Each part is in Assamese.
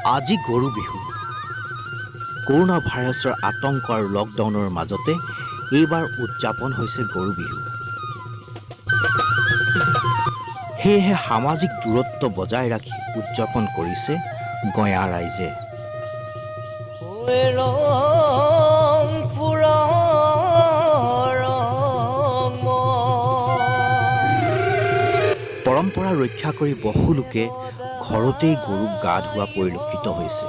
আজি গৰু বিহু। কৰোনা ভাইৰাছৰ আতংক আৰু লকডাউনৰ মাজতে এইবাৰ উদযাপন হৈছে গৰু বিহু। সেয়েহে সামাজিক দূৰত্ব বজাই ৰাখি উদযাপন কৰিছে গঞা ৰাইজে। পৰম্পৰা ৰক্ষা কৰি বহু লোকে ঘৰতেই গৰুক গা ধোৱা পৰিলক্ষিত হৈছে।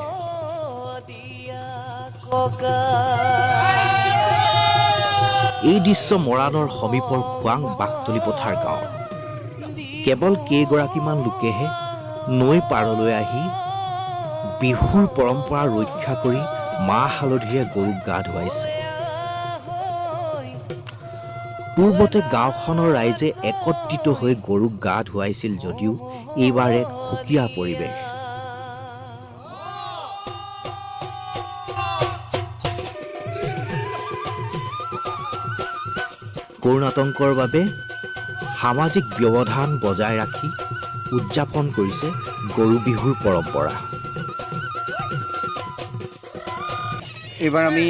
এই দৃশ্য মৰাণৰ সমীপৰ খোৱাং বাঘতলী পথাৰ গাঁও। কেৱল কেইগৰাকীমান লোকেহে নৈ পাৰলৈ আহি বিহুৰ পৰম্পৰা ৰক্ষা কৰি মাহ হালধিৰে গৰুক গা ধুৱাইছে। পূৰ্বতে গাঁওখনৰ ৰাইজে একত্ৰিত হৈ গৰুক গা ধুৱাইছিল যদিও এইবাৰ এক সুকীয়া পৰিৱেশ। কৰোনাতংকৰ বাবে সামাজিক ব্যৱধান বজাই ৰাখি উদযাপন কৰিছে গৰু বিহুৰ পৰম্পৰা। এইবাৰ আমি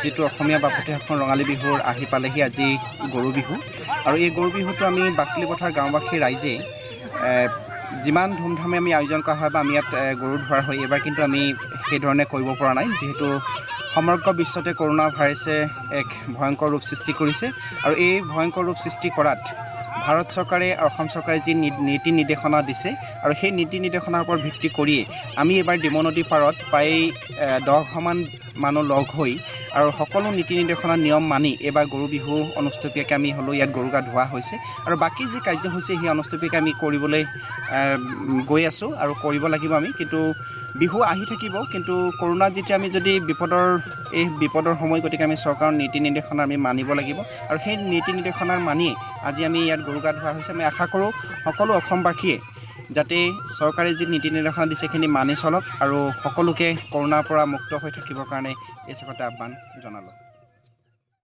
যেটো অসমীয়া বাপতিসাহোন ৰঙালী বিহুৰ আহি পালেহি আজি গৰু বিহু, আৰু এই গৰু বিহুটো আমি বাকলি পথাৰ গাঁওবাসী ৰাইজে যিমান ধুমধামে আমি আয়োজন কৰা হয় বা আমি ইয়াত গৰু ধোৱাৰ হয়, এইবাৰ কিন্তু আমি সেইধৰণে কৰিব পৰা নাই, যিহেতু সমগ্ৰ বিশ্বতে কৰোনা ভাইৰাছে এক ভয়ংকৰ ৰূপ সৃষ্টি কৰিছে। আৰু এই ভয়ংকৰ ৰূপ সৃষ্টি কৰাত ভাৰত চৰকাৰে আৰু অসম চৰকাৰে যি নীতি নিৰ্দেশনা দিছে, আৰু সেই নীতি নিৰ্দেশনাৰ ওপৰত ভিত্তি কৰিয়ে আমি এইবাৰ ডিমৌ নদী পাৰত প্ৰায় 10মান মানুহ লগ হৈ আৰু সকলো নীতি নিৰ্দেশনা নিয়ম মানি এইবাৰ গৰু বিহু অনুষ্ঠিতকৈ আমি হ'লেও ইয়াত গৰু গা ধোৱা হৈছে। আৰু বাকী যি কাৰ্যসূচী সেই অনুষ্ঠিতকৈ আমি কৰিবলৈ গৈ আছোঁ আৰু কৰিব লাগিব আমি। কিন্তু বিহু আহি থাকিব, কিন্তু কৰোনা যেতিয়া আমি যদি বিপদৰ সময়, গতিকে আমি চৰকাৰৰ নীতি নিৰ্দেশনা আমি মানিব লাগিব, আৰু সেই নীতি নিৰ্দেশনাৰ মানিয়ে আজি আমি ইয়াত গৰু গা ধোৱা হৈছে। আমি আশা কৰোঁ সকলো অসমবাসীয়ে যাতে চৰকাৰে যি নীতি নিৰ্দেশনা দিছে সেইখিনি মানি চলক, আৰু সকলোকে কৰোনাৰ পৰা মুক্ত হৈ থাকিবৰ কাৰণে এই চকতে আহ্বান জনালোঁ।